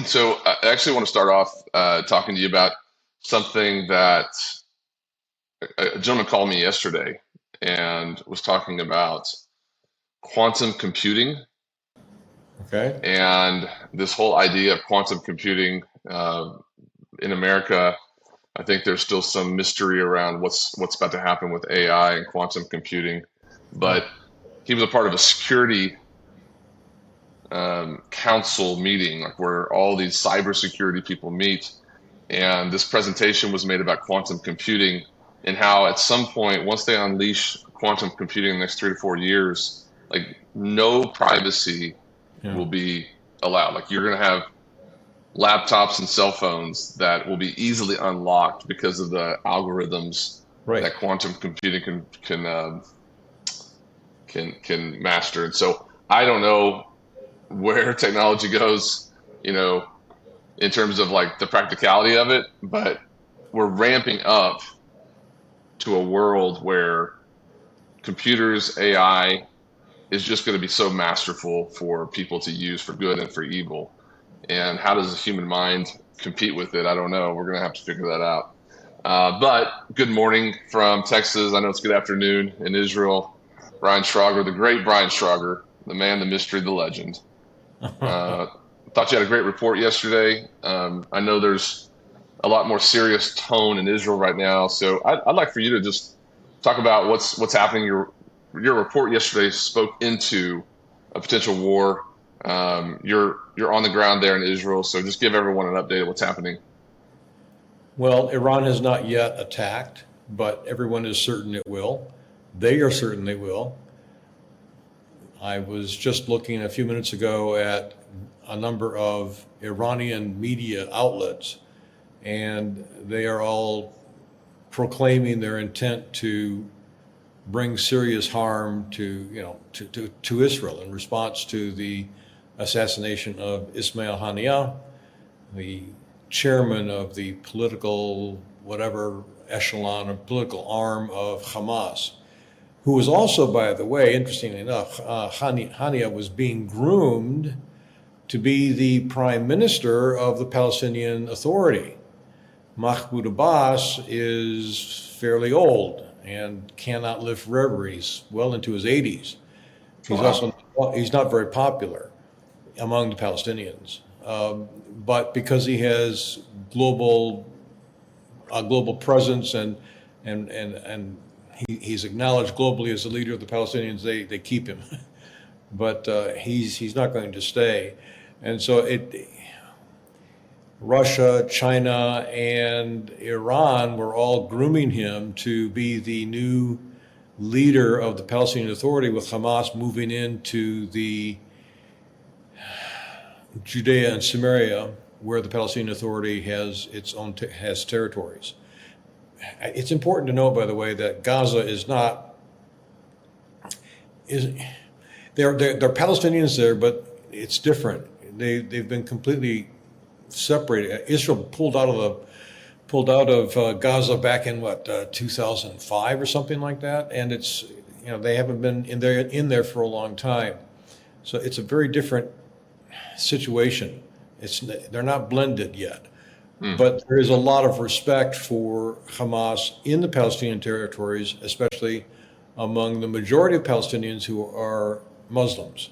So I actually want to start off talking to you about something that a gentleman called me yesterday and was talking about quantum computing Okay. and this whole idea of quantum computing in America. I think there's still some mystery around what's about to happen with AI and quantum computing, Yeah. but he was a part of a security council meeting, like where all these cybersecurity people meet. And this presentation was made about quantum computing and how at some point, once they unleash quantum computing in the next 3 to 4 years, like no privacy Yeah. will be allowed. Like you're going to have laptops and cell phones that will be easily unlocked because of the algorithms Right. that quantum computing can master. And so I don't know where technology goes, you know, in terms of like the practicality of it, but we're ramping up to a world where computers, AI is just going to be so masterful for people to use for good and for evil. And how does the human mind compete with it? I don't know. We're going to have to figure that out. But good morning from Texas. I know it's good afternoon in Israel. Brian Schrager, the great Brian Schrager, the man, the mystery, the legend. Uh, thought you had a great report yesterday. I know there's a lot more serious tone in Israel right now, so I'd like for you to just talk about what's happening. Your report yesterday spoke into a potential war. You're on the ground there in Israel, so just give everyone an update of what's happening. Well, Iran has not yet attacked, but everyone is certain it will. They are certain they will. I was just looking a few minutes ago at a number of Iranian media outlets, and they are all proclaiming their intent to bring serious harm to Israel in response to the assassination of Ismail Haniyeh, the chairman of the political whatever echelon or political arm of Hamas, who was also, by the way, interestingly enough, Haniyeh was being groomed to be the prime minister of the Palestinian Authority. Mahmoud Abbas is fairly old and cannot live forever. He's well into his 80s. He's Wow. also he's not very popular among the Palestinians, but because he has global presence and he's acknowledged globally as the leader of the Palestinians, they keep him, but he's not going to stay, and so Russia, China, and Iran were all grooming him to be the new leader of the Palestinian Authority, with Hamas moving into the Judea and Samaria, where the Palestinian Authority has has territories. It's important to note, by the way, that Gaza is not is they're Palestinians there, but it's different. They've been completely separated. Israel pulled out of Gaza back in 2005 or something like that, and it's they haven't been in there for a long time. So it's a very different situation. They're not blended yet, Hmm. but there is a lot of respect for Hamas in the Palestinian territories, especially among the majority of Palestinians who are Muslims.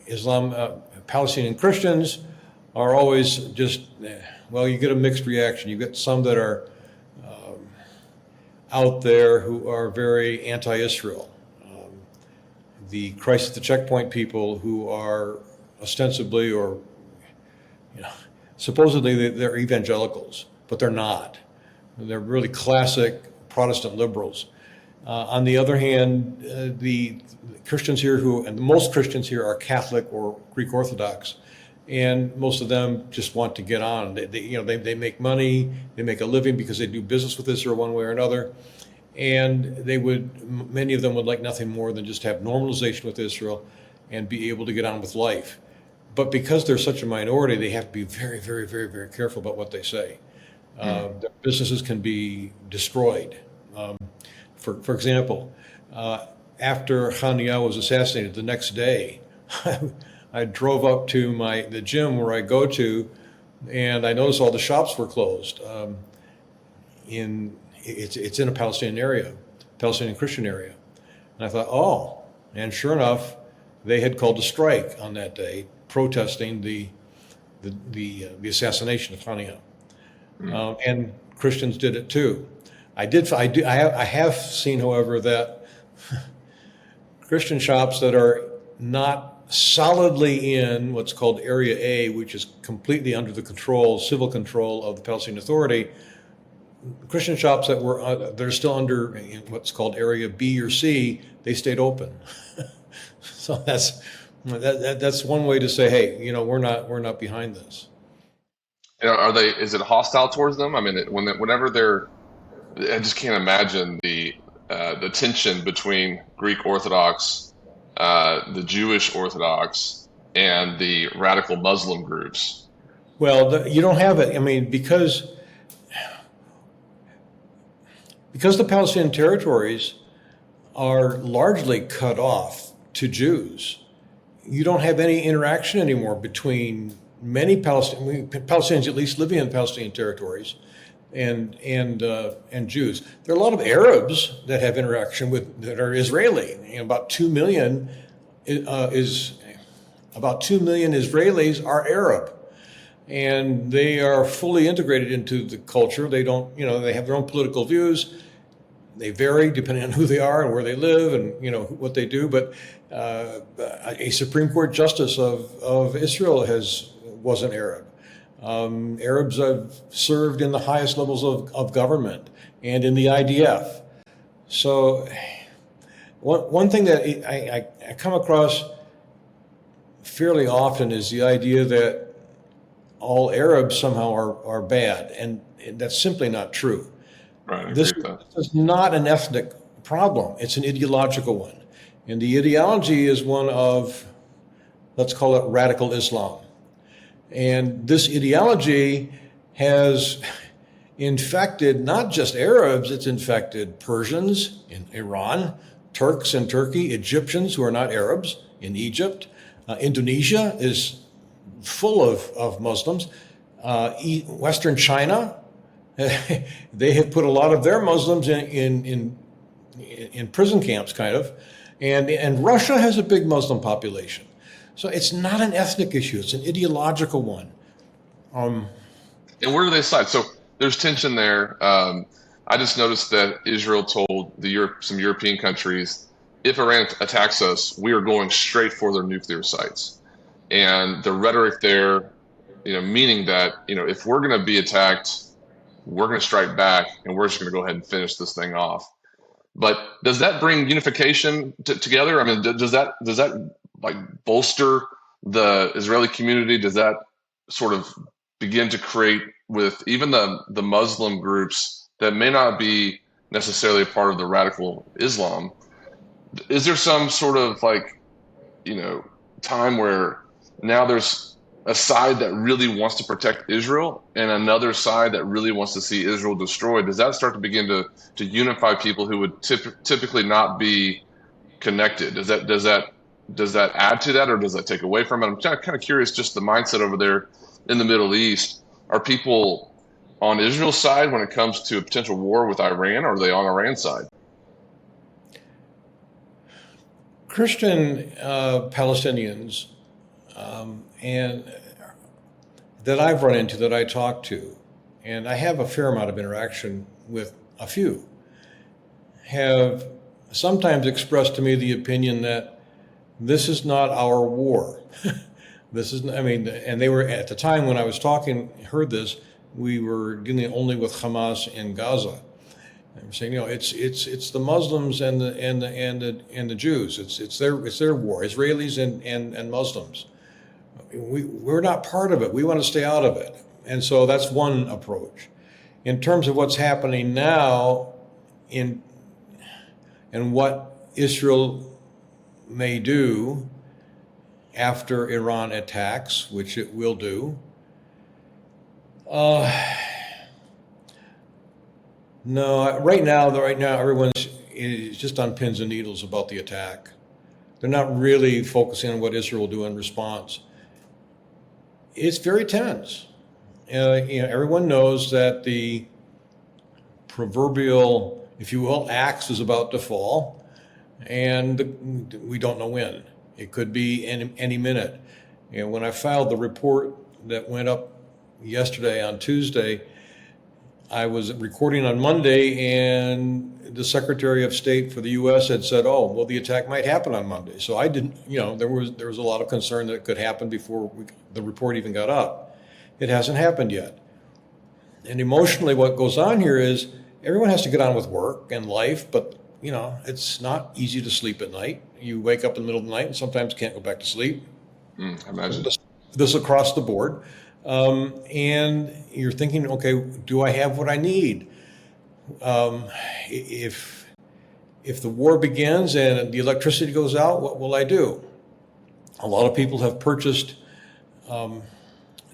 Islam, Palestinian Christians are always just, well, you get a mixed reaction. You get some that are out there who are very anti-Israel. The Christ at the checkpoint people who are ostensibly or supposedly they're evangelicals, but they're not. They're really classic Protestant liberals. On the other hand, the Christians here and most Christians here are Catholic or Greek Orthodox, and most of them just want to get on. They make money, they make a living because they do business with Israel one way or another, and many of them would like nothing more than just have normalization with Israel and be able to get on with life. But because they're such a minority, they have to be very, very, very, very careful about what they say. Hmm. Their businesses can be destroyed. For example, after Haniyeh was assassinated, the next day, I drove up to the gym where I go to, and I noticed all the shops were closed. It's in a Palestinian area, Palestinian Christian area, and I thought, oh, and sure enough, they had called a strike on that day, protesting the assassination of Haniyeh. And Christians did it too. I have seen, however, that Christian shops that are not solidly in what's called Area A, which is completely under the civil control of the Palestinian Authority, Christian shops that are still under what's called Area B or C, they stayed open. So that's one way to say, hey, we're not behind this. Is it hostile towards them? I mean, whenever I just can't imagine the tension between Greek Orthodox, the Jewish Orthodox, and the radical Muslim groups. Well, you don't have it. I mean, because the Palestinian territories are largely cut off to Jews, you don't have any interaction anymore between many Palestinians, at least living in Palestinian territories, and Jews. There are a lot of Arabs that have interaction that are Israeli. About 2 million Israelis are Arab, and they are fully integrated into the culture. They don't, they have their own political views. They vary depending on who they are and where they live and what they do. But a Supreme Court justice of Israel was an Arab. Arabs have served in the highest levels of government and in the IDF. So one thing that I come across fairly often is the idea that all Arabs somehow are bad, and that's simply not true. Right, This is not an ethnic problem. It's an ideological one. And the ideology is one of, let's call it radical Islam. And this ideology has infected not just Arabs, it's infected Persians in Iran, Turks in Turkey, Egyptians who are not Arabs in Egypt. Indonesia is full of Muslims. Western China, they have put a lot of their Muslims in prison camps, kind of, and Russia has a big Muslim population. So it's not an ethnic issue; it's an ideological one. And where do they side? So there's tension there. I just noticed that Israel told some European countries, if Iran attacks us, we are going straight for their nuclear sites. And the rhetoric there, meaning that if we're going to be attacked, we're going to strike back, and we're just going to go ahead and finish this thing off. But does that bring unification together? I mean, does that like bolster the Israeli community? Does that sort of begin to create with even the Muslim groups that may not be necessarily a part of the radical Islam? Is there some sort of time where now there's a side that really wants to protect Israel and another side that really wants to see Israel destroyed? Does that start to begin to unify people who would typically not be connected? Does that add to that, or does that take away from it? I'm kind of curious, just the mindset over there in the Middle East. Are people on Israel's side when it comes to a potential war with Iran, or are they on Iran's side? Christian Palestinians and that I've run into, that I talk to, and I have a fair amount of interaction with a few, have sometimes expressed to me the opinion that this is not our war. And they were, at the time when I was heard this, we were dealing only with Hamas in Gaza. They were saying, it's the Muslims and the Jews. It's their war, Israelis and Muslims. We're not part of it. We want to stay out of it. And so that's one approach. In terms of what's happening now and what Israel may do after Iran attacks, which it will do, no, right now everyone is just on pins and needles about the attack. They're not really focusing on what Israel will do in response. It's very tense. Everyone knows that the proverbial, if you will, axe is about to fall, and we don't know when. It could be any minute. When I filed the report that went up yesterday on Tuesday, I was recording on Monday, and the Secretary of State for the U.S. had said, "Oh, well, the attack might happen on Monday." So I didn't, there was a lot of concern that it could happen before the report even got up. It hasn't happened yet. And emotionally, what goes on here is everyone has to get on with work and life, but it's not easy to sleep at night. You wake up in the middle of the night and sometimes can't go back to sleep. I imagine. This across the board. And you're thinking, okay, do I have what I need? If the war begins and the electricity goes out, what will I do? A lot of people have purchased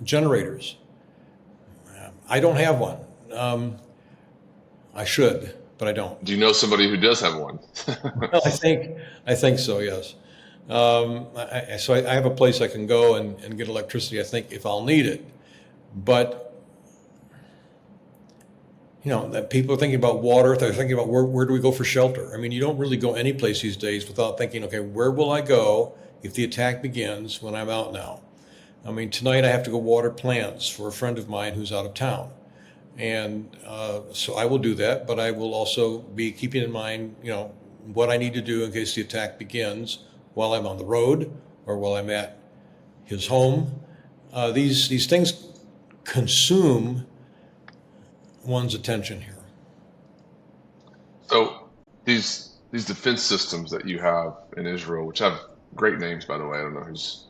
generators. I don't have one. I should, but I don't. Do you know somebody who does have one? Well, I think so. Yes. So I have a place I can go and get electricity, I think, if I'll need it. But that people are thinking about water. They're thinking about where do we go for shelter? I mean, you don't really go any place these days without thinking, okay, where will I go if the attack begins when I'm out now? I mean, tonight I have to go water plants for a friend of mine who's out of town. And so I will do that, but I will also be keeping in mind, what I need to do in case the attack begins while I'm on the road or while I'm at his home. These things consume one's attention here. So these defense systems that you have in Israel, which have great names, by the way, I don't know who's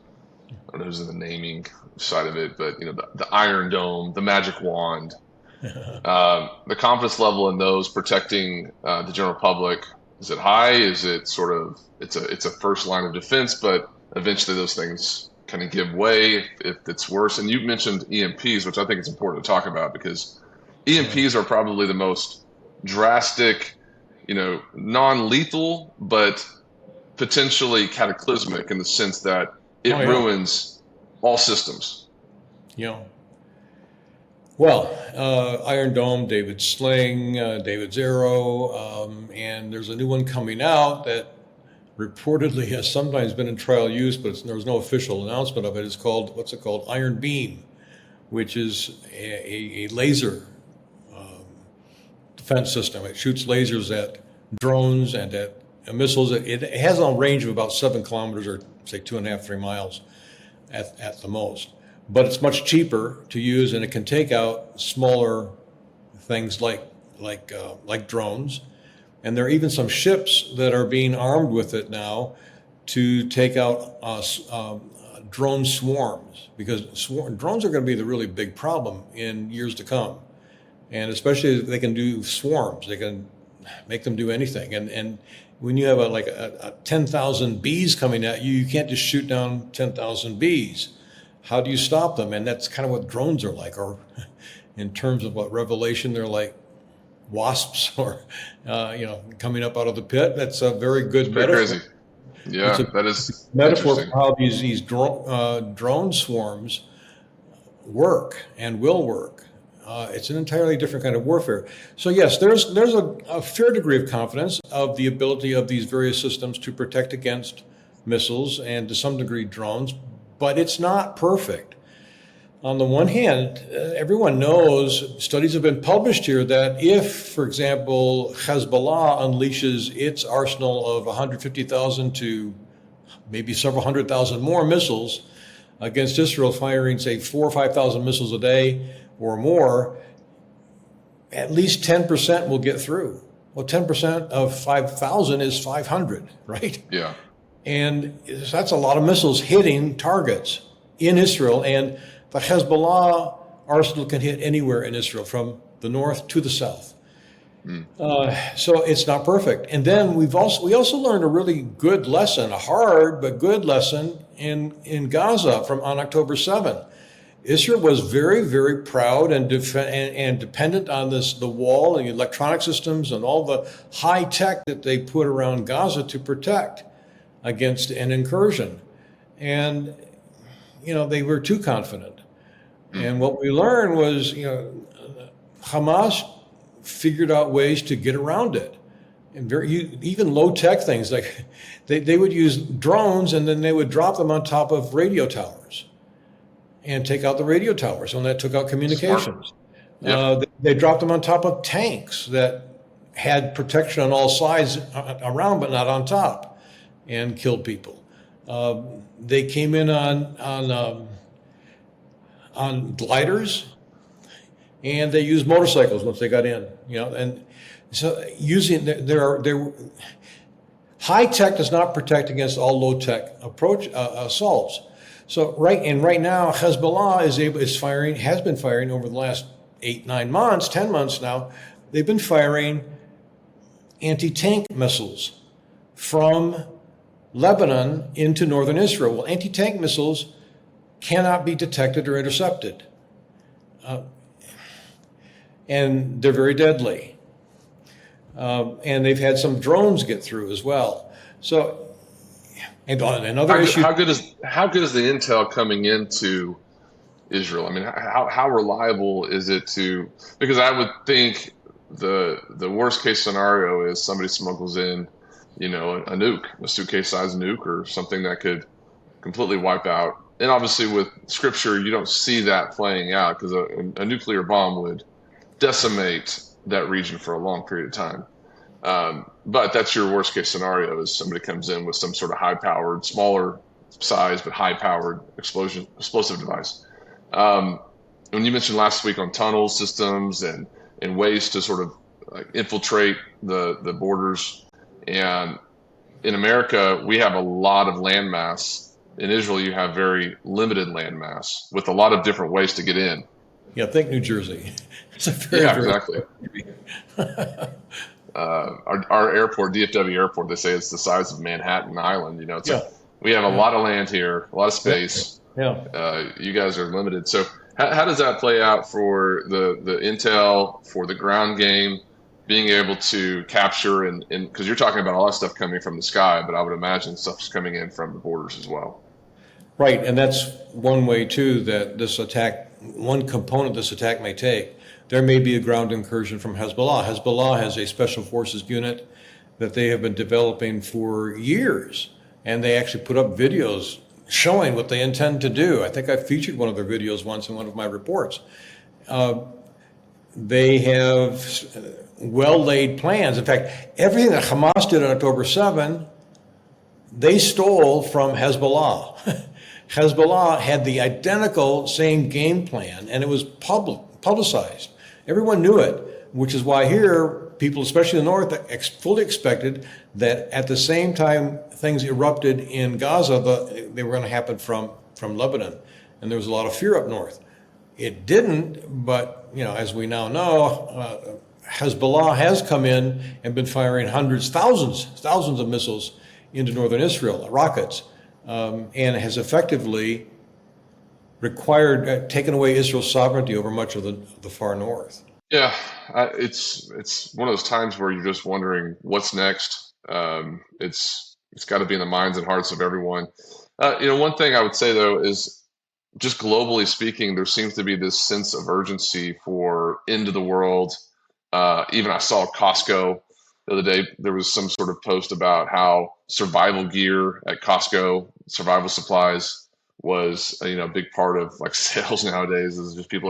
in the naming side of it, but the Iron Dome, the Magic Wand, the confidence level in those protecting the general public, is it high? Is it sort of it's a first line of defense, but eventually those things kind of give way if it's worse? And you mentioned EMPs, which I think it's important to talk about because EMPs are probably the most drastic, non-lethal, but potentially cataclysmic in the sense that it ruins all systems. Well, Iron Dome, David's Sling, David's Arrow, and there's a new one coming out that reportedly has sometimes been in trial use, but there was no official announcement of it. It's called, what's it called? Iron Beam, which is a laser defense system. It shoots lasers at drones and at missiles. It has a range of about 7 kilometers or say 2.5, 3 miles at the most. But it's much cheaper to use, and it can take out smaller things like drones. And there are even some ships that are being armed with it now to take out drone swarms, because drones are going to be the really big problem in years to come. And especially if they can do swarms, they can make them do anything. And when you have a 10,000 bees coming at you, you can't just shoot down 10,000 bees. How do you stop them? And that's kind of what drones are like, or in terms of what Revelation, they're like wasps, or coming up out of the pit. That's a very good metaphor. Crazy. Yeah, that is metaphor for how these drone swarms work and will work. It's an entirely different kind of warfare. So yes, there's a fair degree of confidence of the ability of these various systems to protect against missiles and to some degree drones, but it's not perfect. On the one hand, everyone knows, studies have been published here, that if, for example, Hezbollah unleashes its arsenal of 150,000 to maybe several 100,000 more missiles against Israel, firing, say, 4,000 or 5,000 missiles a day or more, at least 10% will get through. Well, 10% of 5,000 is 500, right? Yeah. And that's a lot of missiles hitting targets in Israel. And the Hezbollah arsenal can hit anywhere in Israel, from the north to the south. So it's not perfect. And then we also learned a really good lesson, a hard but good lesson in Gaza on October 7th. Israel was very, very proud and dependent on the wall and the electronic systems and all the high tech that they put around Gaza to protect against an incursion. And, they were too confident. And what we learned was, Hamas figured out ways to get around it. And even low tech things like they would use drones and then they would drop them on top of radio towers and take out the radio towers, and that took out communications. Yep. They dropped them on top of tanks that had protection on all sides around, but not on top, and killed people. They came in on gliders, and they used motorcycles once they got in. And so their high tech does not protect against all low tech assaults. So right now Hezbollah has been firing over the last 8, 9 months, 10 months now. They've been firing anti-tank missiles from Lebanon into northern Israel. Well, anti-tank missiles cannot be detected or intercepted, and they're very deadly. And they've had some drones get through as well. So, and another issue. How good is the intel coming into Israel? I mean, how reliable is it because I would think the worst case scenario is somebody smuggles in, a nuke, a suitcase sized nuke or something that could completely wipe out. And obviously with scripture, you don't see that playing out because a nuclear bomb would decimate that region for a long period of time. But that's your worst case scenario, is somebody comes in with some sort of high powered, smaller size, but high powered explosive device. When you mentioned last week on tunnel systems and ways to sort of infiltrate the borders, and in America, we have a lot of landmass. In Israel, you have very limited landmass with a lot of different ways to get in. Yeah, think New Jersey. It's a exactly. Our airport, DFW airport, they say it's the size of Manhattan Island. We have a lot of land here, a lot of space. Yeah. You guys are limited. So how does that play out for the intel, for the ground game, being able to capture and because you're talking about all that stuff coming from the sky, but I would imagine stuff's coming in from the borders as well. Right, and that's one way too that one component this attack may take. There may be a ground incursion from Hezbollah. Hezbollah has a special forces unit that they have been developing for years, and they actually put up videos showing what they intend to do. I think I featured one of their videos once in one of my reports. They have well-laid plans. In fact, everything that Hamas did on October 7, they stole from Hezbollah. Hezbollah had the identical same game plan, and it was publicized. Everyone knew it, which is why here, people, especially in the north, fully expected that at the same time things erupted in Gaza, they were going to happen from Lebanon. And there was a lot of fear up north. It didn't, but as we now know, Hezbollah has come in and been firing thousands of missiles into northern Israel, rockets, and has effectively taken away Israel's sovereignty over much of the far north. Yeah, it's one of those times where you're just wondering what's next. It's got to be in the minds and hearts of everyone. One thing I would say though is, just globally speaking, there seems to be this sense of urgency for end of the world. Even I saw Costco the other day. There was some sort of post about how survival gear at Costco, survival supplies, was a big part of sales nowadays. Is just people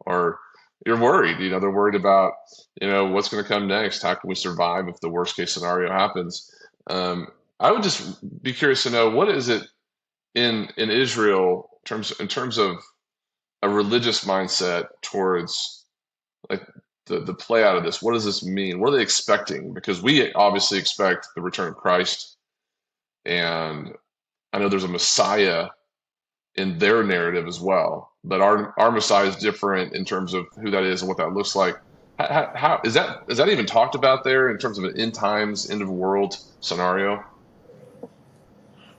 are you're worried. They're worried about what's going to come next. How can we survive if the worst case scenario happens? I would just be curious to know, what is it in Israel in terms of a religious mindset towards the play out of this. What does this mean? What are they expecting? Because we obviously expect the return of Christ, and I know there's a Messiah in their narrative as well, but our Messiah is different in terms of who that is and what that looks like. How is that even talked about there in terms of an end times, end of the world scenario?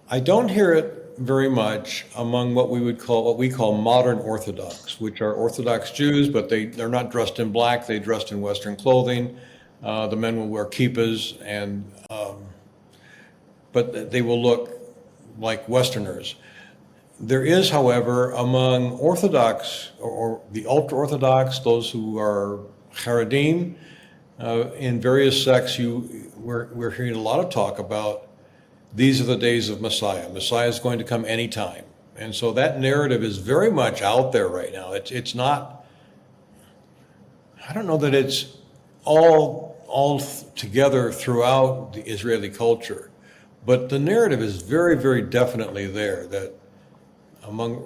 I don't hear it very much among what we call modern Orthodox, which are Orthodox Jews, but they're not dressed in black. They dressed in Western clothing. The men will wear kippahs, and but they will look like Westerners. There is, however, among Orthodox or the ultra-Orthodox, those who are Haredim, in various sects, we're hearing a lot of talk about these are the days of Messiah. Messiah is going to come anytime. And so that narrative is very much out there right now. It's not, I don't know that it's all together throughout the Israeli culture, but the narrative is very, very definitely there that among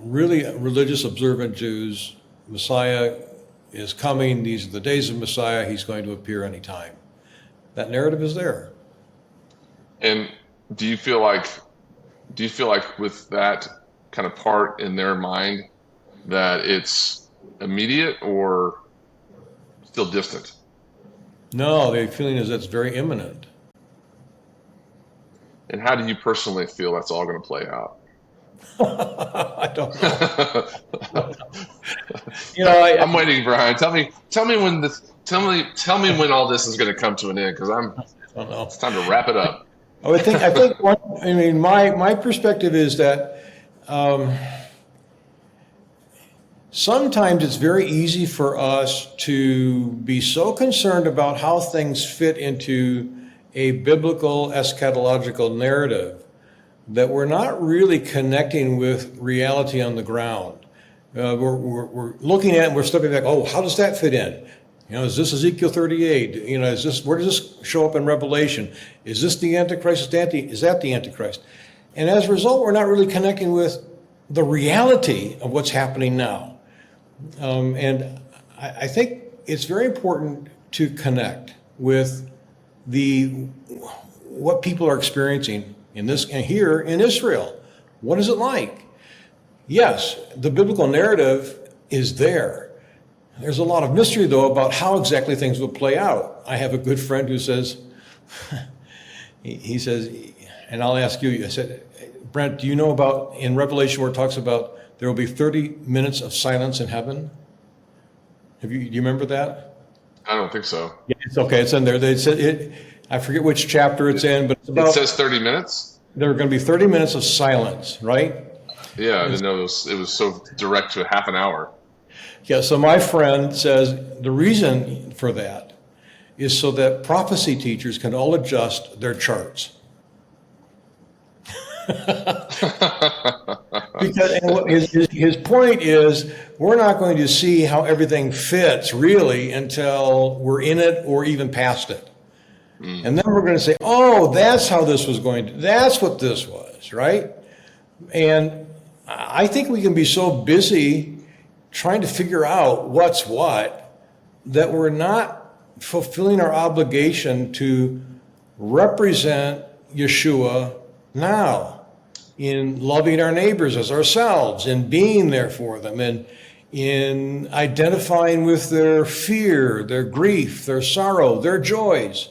really religious observant Jews, Messiah is coming. These are the days of Messiah. He's going to appear anytime. That narrative is there. And do you feel like with that kind of part in their mind that it's immediate or still distant? No, the feeling is it's very imminent. And how do you personally feel that's all going to play out? I don't know. I'm waiting, Brian. Tell me when all this is going to come to an end, because I don't know. it's time to wrap it up. I think my perspective is that sometimes it's very easy for us to be so concerned about how things fit into a biblical eschatological narrative that we're not really connecting with reality on the ground. We're looking at it and we're stepping back, oh, how does that fit in? Is this Ezekiel 38? Where does this show up in Revelation? Is this the Antichrist? Is that the Antichrist? And as a result, we're not really connecting with the reality of what's happening now. And I think it's very important to connect with what people are experiencing here in Israel. What is it like? Yes, the biblical narrative is there. There's a lot of mystery, though, about how exactly things will play out. I have a good friend who says, he says, and I'll ask you, I said, Brent, do you know about in Revelation where it talks about there will be 30 minutes of silence in heaven? Do you remember that? I don't think so. Yeah, it's okay. It's in there. They said it. I forget which chapter it's in, but it's about, it says 30 minutes. There are going to be 30 minutes of silence, right? Yeah, I didn't know it was so direct to half an hour. Yeah. So my friend says the reason for that is so that prophecy teachers can all adjust their charts. Because his point is we're not going to see how everything fits really until we're in it or even past it. And then we're going to say, oh, that's how this was that's what this was, right? And I think we can be so busy trying to figure out what's what that we're not fulfilling our obligation to represent Yeshua now in loving our neighbors as ourselves, in being there for them, and in identifying with their fear, their grief, their sorrow, their joys.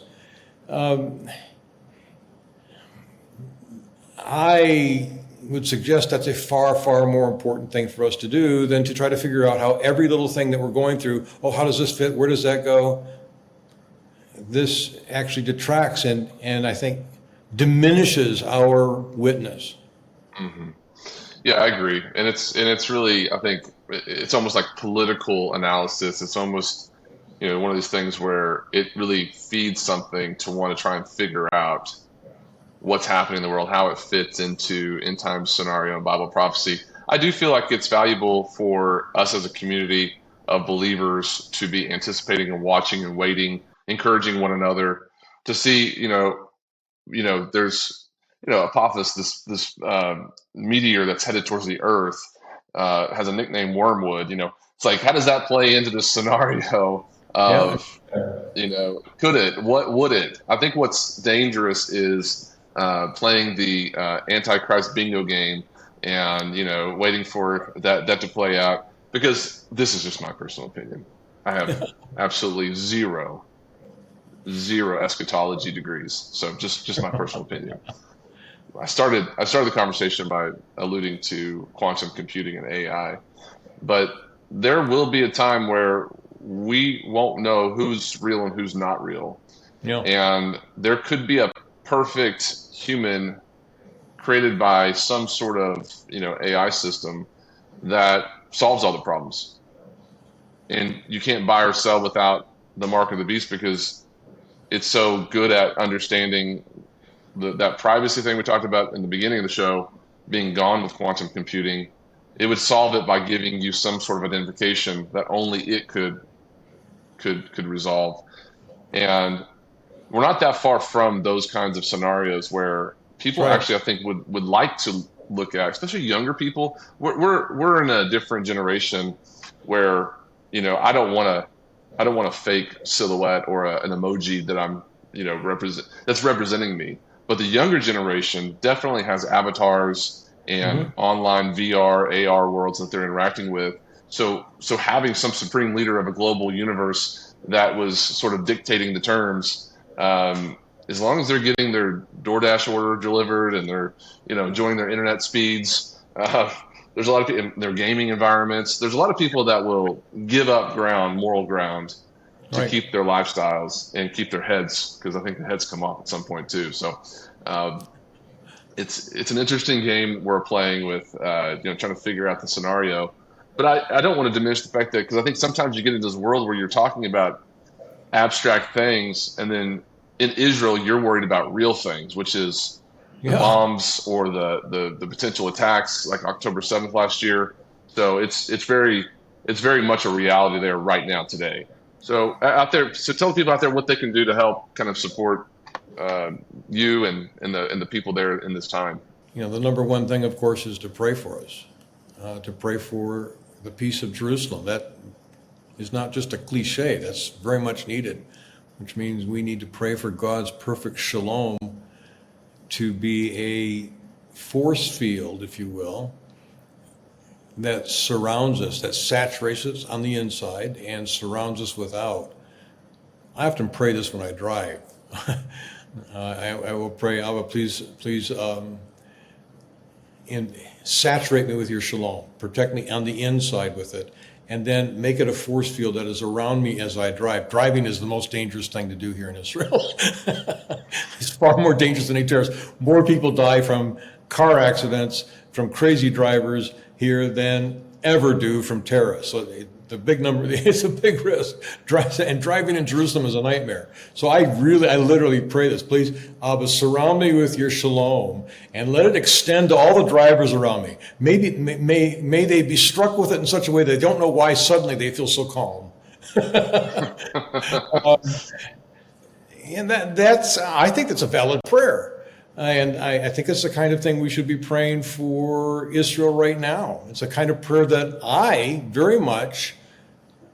I would suggest that's a far, far more important thing for us to do than to try to figure out how every little thing that we're going through, oh, how does this fit? Where does that go? This actually detracts and I think diminishes our witness. Mm-hmm. Yeah, I agree. And it's really, I think it's almost like political analysis. It's almost, one of these things where it really feeds something to want to try and figure out what's happening in the world, how it fits into end time scenario and Bible prophecy. I do feel like it's valuable for us as a community of believers to be anticipating and watching and waiting, encouraging one another to see, there's, Apophis, this meteor that's headed towards the earth, has a nickname Wormwood. It's like, how does that play into this scenario of, could it, what would it? I think what's dangerous is playing the Antichrist bingo game and, waiting for that to play out, because this is just my personal opinion. I have absolutely zero eschatology degrees. So just my personal opinion. I started the conversation by alluding to quantum computing and AI, but there will be a time where we won't know who's real and who's not real. Yeah. And there could be a perfect human created by some sort of, AI system that solves all the problems. And you can't buy or sell without the mark of the beast, because it's so good at understanding that privacy thing we talked about in the beginning of the show being gone with quantum computing. It would solve it by giving you some sort of identification that only it could resolve. And we're not that far from those kinds of scenarios where people Right. actually, I think, would like to look at, especially younger people. We're in a different generation where, I don't want a fake silhouette or an emoji that I'm, that's representing me. But the younger generation definitely has avatars and online VR, AR worlds that they're interacting with. So having some supreme leader of a global universe that was sort of dictating the terms, as long as they're getting their DoorDash order delivered and they're, enjoying their internet speeds, there's a lot of people in their gaming environments. There's a lot of people that will give up moral ground, to Right. keep their lifestyles and keep their heads, because I think the heads come off at some point too. So it's an interesting game we're playing with, trying to figure out the scenario. But I don't want to diminish the fact that, because I think sometimes you get into this world where you're talking about abstract things, and then in Israel you're worried about real things, which is the Yeah. bombs or the potential attacks like October 7th last year. So it's very much a reality there right now today. So out there, so tell people out there what they can do to help kind of support you and the people there in this time. The number one thing, of course, is to pray for us, to pray for the peace of Jerusalem. That is not just a cliche, that's very much needed, which means we need to pray for God's perfect shalom to be a force field, if you will, that surrounds us, that saturates us on the inside and surrounds us without. I often pray this when I drive. I will pray, Abba, please, and saturate me with your shalom. Protect me on the inside with it. And then make it a force field that is around me as I drive. Driving is the most dangerous thing to do here in Israel. It's far more dangerous than any terrorist. More people die from car accidents, from crazy drivers here than ever do from terrorists. So the big number, it's a big risk. And driving in Jerusalem is a nightmare. So I literally pray this. Please, Abba, surround me with your shalom and let it extend to all the drivers around me. Maybe may they be struck with it in such a way they don't know why suddenly they feel so calm. And I think that's a valid prayer. And I think it's the kind of thing we should be praying for Israel right now. It's a kind of prayer that I very much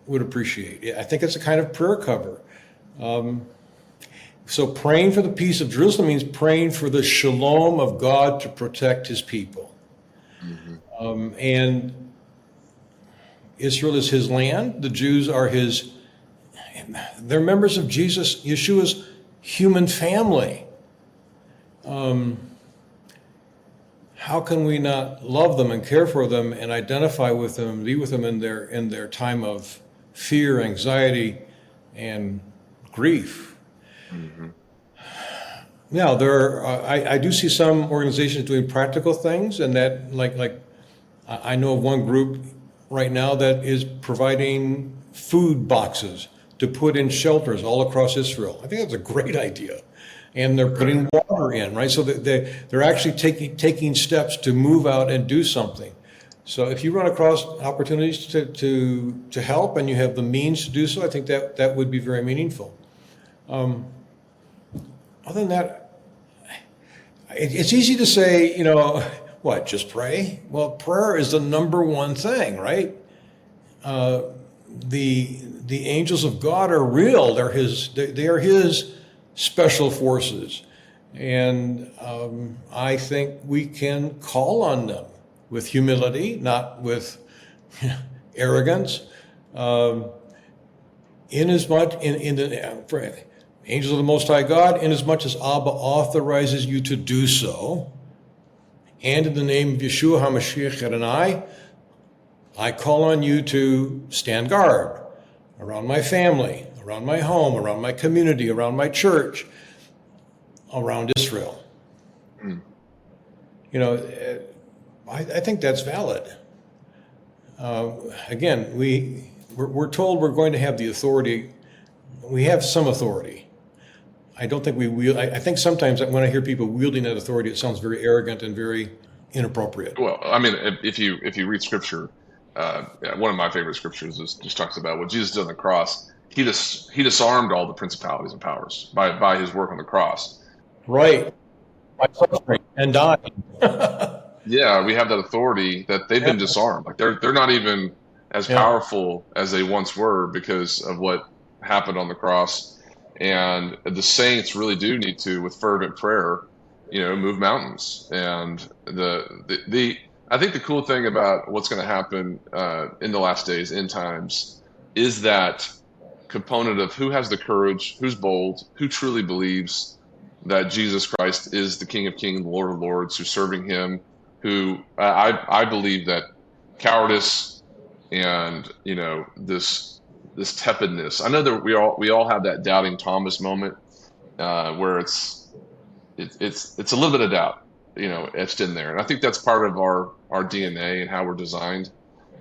would appreciate. I think it's a kind of prayer cover. So praying for the peace of Jerusalem means praying for the shalom of God to protect his people. And Israel is his land. The Jews are they're members of Yeshua's human family. How can we not love them and care for them and identify with them, be with them in their time of fear, anxiety, and grief? Now, I do see some organizations doing practical things, and that like I know of one group right now that is providing food boxes to put in shelters all across Israel. I think that's a great idea. And they're putting water in, right? So they're actually taking steps to move out and do something. So if you run across opportunities to help and you have the means to do so, I think that would be very meaningful. Other than that, it's easy to say, what, just pray? Well, prayer is the number one thing, right? The angels of God are real. They are his special forces. And I think we can call on them with humility, not with arrogance. Inasmuch for angels of the Most High God, inasmuch as Abba authorizes you to do so, and in the name of Yeshua HaMashiach Adonai, I call on you to stand guard around my family, around my home, around my community, around my church, around Israel. Mm. You know, I think that's valid. Again, we're told we're going to have the authority. We have some authority. I don't think we wield. I think sometimes when I hear people wielding that authority, it sounds very arrogant and very inappropriate. Well, I mean, if you read scripture, yeah, one of my favorite scriptures is just talks about what Jesus did on the cross. He disarmed all the principalities and powers by his work on the cross. Right. By suffering and dying. Yeah, we have that authority that they've Yeah. been disarmed. Like they're not even as Yeah. powerful as they once were because of what happened on the cross. And the saints really do need to, with fervent prayer, move mountains. And the I think the cool thing about what's going to happen in the last days, end times, is that component of who has the courage, who's bold, who truly believes that Jesus Christ is the King of Kings, the Lord of Lords, who's serving Him. Who I believe that cowardice and this tepidness. I know that we all have that doubting Thomas moment where it's a little bit of doubt, etched in there, and I think that's part of our DNA and how we're designed.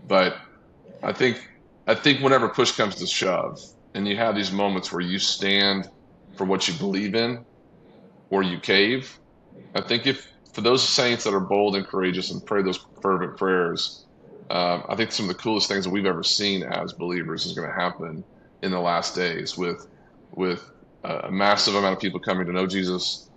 But I think I think whenever push comes to shove, and you have these moments where you stand for what you believe in, or you cave, I think if for those saints that are bold and courageous and pray those fervent prayers, I think some of the coolest things that we've ever seen as believers is going to happen in the last days with a massive amount of people coming to know Jesus,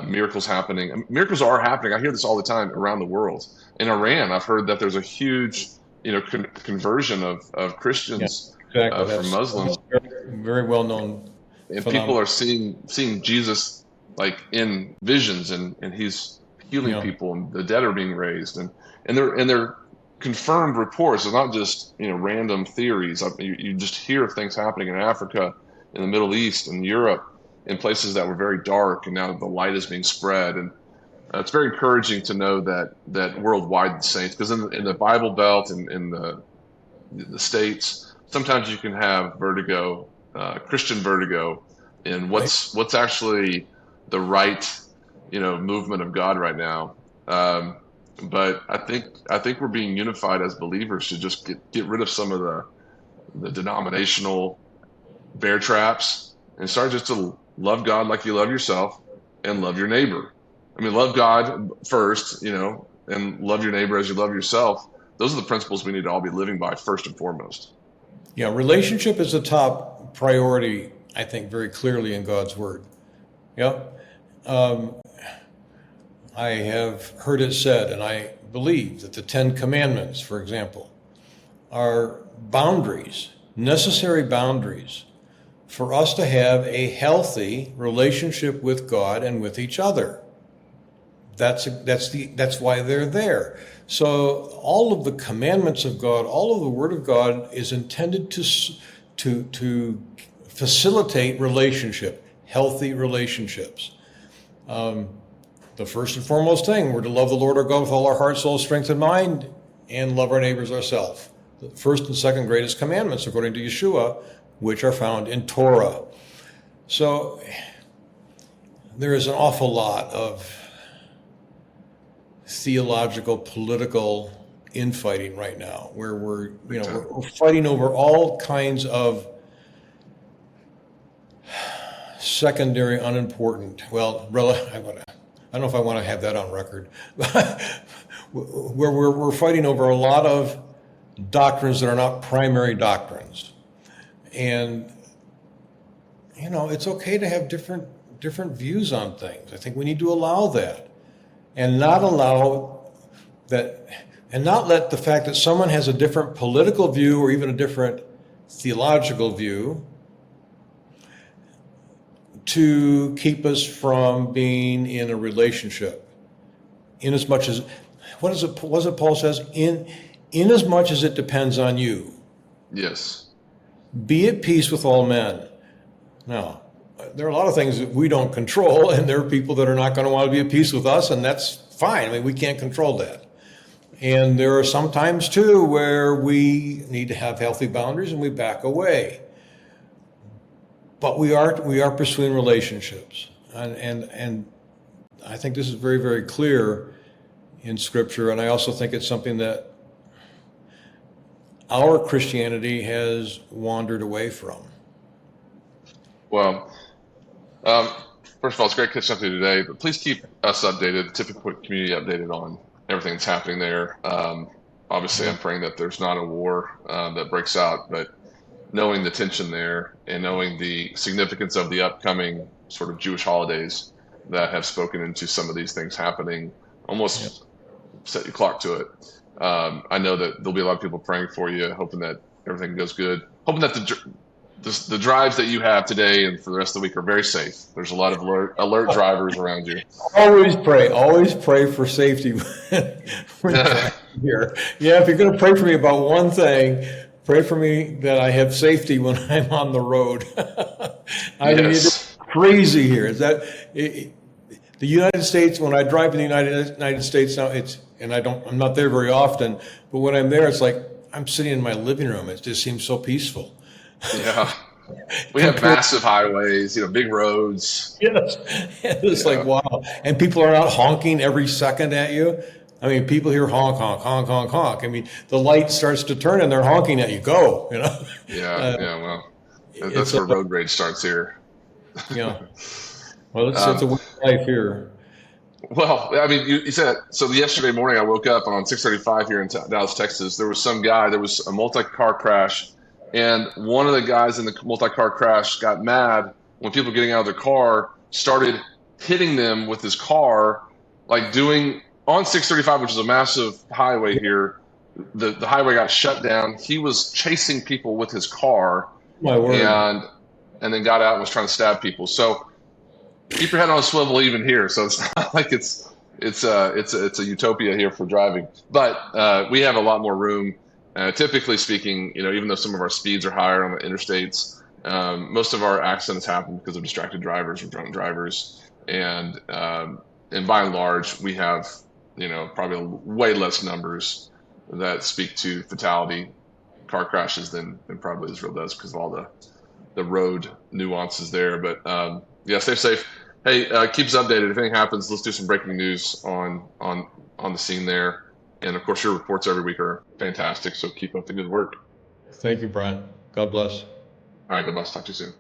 miracles happening. Miracles are happening. I hear this all the time around the world. In Iran, I've heard that there's a huge, conversion of Yeah, Christians exactly. from That's Muslims, very, very well known and people phenomenon. are seeing Jesus like in visions, and he's healing Yeah, people, and the dead are being raised, and they're confirmed reports. It's not just random theories. You just hear of things happening in Africa, in the Middle East, in Europe, in places that were very dark, and now the light is being spread. And it's very encouraging to know that worldwide the saints, because in the Bible Belt and in the states, sometimes you can have vertigo, Christian vertigo, in right. what's actually the right movement of God right now. But I think we're being unified as believers to just get rid of some of the denominational bear traps and start just to love God like you love yourself and love your neighbor. I mean, love God first, and love your neighbor as you love yourself. Those are the principles we need to all be living by first and foremost. Yeah, relationship is the top priority, I think, very clearly in God's word. Yeah. Um, I have heard it said, and I believe that the Ten Commandments, for example, are boundaries, necessary boundaries for us to have a healthy relationship with God and with each other. That's why they're there. So all of the commandments of God, all of the Word of God is intended to facilitate relationship, healthy relationships. The first and foremost thing, we're to love the Lord our God with all our heart, soul, strength, and mind, and love our neighbors ourselves. The first and second greatest commandments, according to Yeshua, which are found in Torah. So there is an awful lot of theological, political infighting right now, where we're fighting over all kinds of secondary, unimportant. Well, I don't know if I want to have that on record, where we're fighting over a lot of doctrines that are not primary doctrines, and it's okay to have different views on things. I think we need to allow that, and not allow that, and not let the fact that someone has a different political view or even a different theological view to keep us from being in a relationship. In as much as, what is it Paul says? In as much as it depends on you, Yes. be at peace with all men. Now, there are a lot of things that we don't control, and there are people that are not going to want to be at peace with us, and that's fine. I mean, we can't control that. And there are some times, too, where we need to have healthy boundaries and we back away. But we are pursuing relationships. And I think this is very, very clear in Scripture, and I also think it's something that our Christianity has wandered away from. Well, first of all, it's great catching up with you today, but please keep us updated, typical community updated on everything that's happening there. Obviously, I'm praying that there's not a war that breaks out, but knowing the tension there and knowing the significance of the upcoming sort of Jewish holidays that have spoken into some of these things happening, almost set your clock to it. I know that there'll be a lot of people praying for you, hoping that everything goes good, hoping that the drives that you have today and for the rest of the week are very safe. There's a lot of alert drivers around you. Always pray for safety when driving here. Yeah, if you're going to pray for me about one thing, pray for me that I have safety when I'm on the road. I mean, it's crazy here. The United States, when I drive in the United States now, I'm not there very often, but when I'm there, it's like I'm sitting in my living room. It just seems so peaceful. Yeah. We have massive highways, big roads. Yes. It's like, wow. And people are not honking every second at you. I mean, people hear honk, honk, honk, honk, honk. I mean, the light starts to turn and they're honking at you. Go, Yeah, well, that's where road rage starts here. Yeah. Well, it's a way of life here. Well, I mean, you said, so yesterday morning I woke up on 635 here in Dallas, Texas. There was a multi-car crash, and one of the guys in the multi-car crash got mad when people getting out of their car started hitting them with his car, like doing on 635, which is a massive highway here. The highway got shut down. He was chasing people with his car, My word. and then got out and was trying to stab people. So keep your head on a swivel even here. So it's not like it's a utopia here for driving, but we have a lot more room. Typically speaking, even though some of our speeds are higher on the interstates, most of our accidents happen because of distracted drivers or drunk drivers, and by and large, we have probably way less numbers that speak to fatality car crashes than probably Israel does because of all the road nuances there. But yeah, stay safe. Hey, keep us updated. If anything happens, let's do some breaking news on the scene there. And of course, your reports every week are fantastic. So keep up the good work. Thank you, Brian. God bless. All right, God bless. Talk to you soon.